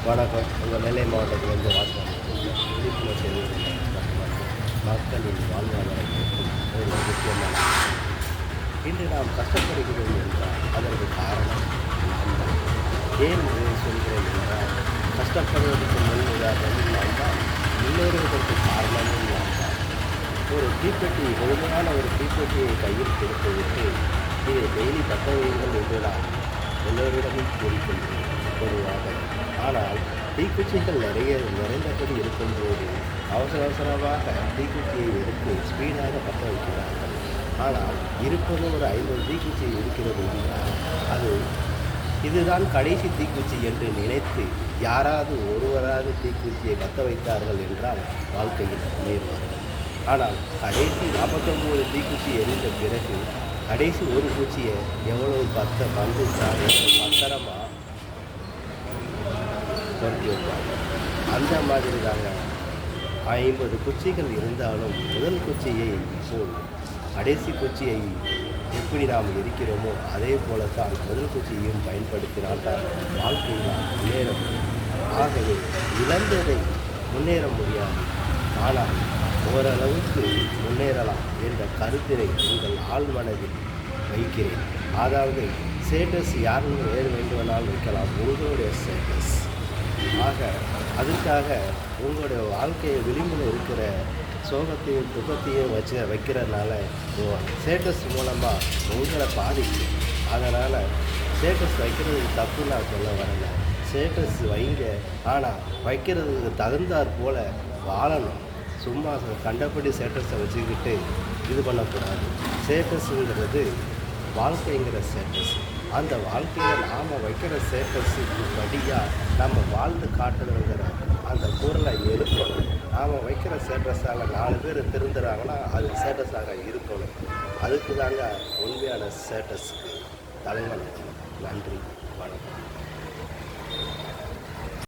வணக்கம். உங்கள் நெல்லை மாவட்டத்திலிருந்து வாசகம் விழிப்புணர்வு செய்திகள் மக்களின் வாழ்வாதாரத்திற்கும் ஒரு முக்கியமான இன்று நாம் கஷ்டப்படுகிறோம் என்றால் அதற்கு காரணம் நாம் தான். ஏன் இதை சொல்கிறேன் என்றால் கஷ்டப்படுவதற்கு முன் உதாரணம் நாம் தான், முன்னேறுவதற்கு காரணமும் நாம் தான். ஒரு தீப்பெட்டி முழுமையான ஒரு தீப்பெட்டியை கையில் கொடுத்துவிட்டு இதை டெய்லி பற்ற வையுங்கள் என்று நான் எல்லோரிடமும் கூறிக்கொள்கிறேன் பொதுவாக. ஆனால் தீக்குச்சிகள் நிறைந்தபடி இருக்கும்போது அவசரமாக தீக்குச்சியை எடுத்து ஸ்பீடாக பற்ற வைக்கிறார்கள். ஆனால் இருப்பது ஒரு 50 தீக்குச்சி இருக்கிறது என்றால் அது இதுதான் கடைசி தீக்குச்சி என்று நினைத்து யாராவது ஒருவராவது தீக்குச்சியை பற்ற வைத்தார்கள் என்றால் வாழ்க்கையில் முன்னேறுவார்கள். ஆனால் கடைசி 49 தீக்குச்சி எரிந்த பிறகு கடைசி ஒரு பூச்சியை எவ்வளவு பத்திரமா பொறுத்து வைப்பாங்க. அந்த மாதிரி தாங்க 50 குச்சிகள் இருந்தாலும் முதல் குச்சியை போல் கடைசி குச்சியை எப்படி நாம் இருக்கிறோமோ அதே போலத்தான் முதல் குச்சியையும் பயன்படுத்தினால்தான் வாழ்க்கையில் முன்னேற முடியும். ஆகவே இழந்ததை முன்னேற முடியாது, ஆனால் ஓரளவுக்கு முன்னேறலாம் என்ற கருத்தினை உங்கள் ஆழ்மனதில் வைக்கிறேன். அதாவது ஸ்டேட்டஸ் யாருன்னு வேண்டுமானால் வைக்கலாம், உங்களுடைய ஸ்டேட்டஸ். ஆக அதுக்காக உங்களுடைய வாழ்க்கையை விளிம்பில் இருக்கிற சோகத்தையும் துக்கத்தையும் வைக்கிறதுனால ஸ்டேட்டஸ் மூலமாக உங்களை பாதிக்கும். அதனால் ஸ்டேட்டஸ் வைக்கிறது தப்பு நான் சொல்ல வரல. ஸ்டேட்டஸ் வைங்க, ஆனால் வைக்கிறதுக்கு தகுந்தாற் போல் வாழணும். சும்மா கண்டபடி ஸ்டேட்டஸை வச்சுக்கிட்டு இது பண்ணக்கூடாது. ஸ்டேட்டஸுங்கிறது வாழ்க்கைங்கிற ஸ்டேட்டஸ். அந்த வாழ்க்கையில் நாம் வைக்கிற ஸ்டேட்டஸுக்கு படியாக நம்ம வாழ்ந்து காட்டணுங்கிற அந்த குரலை எழுப்பணும். நாம் வைக்கிற ஸ்டேட்டஸால் 4 பேர் திருந்துறாங்கன்னா அது ஸ்டேட்டஸாக இருக்கணும். அதுக்கு தாங்க உண்மையான ஸ்டேட்டஸுக்கு தலைவன். நன்றி, வணக்கம்.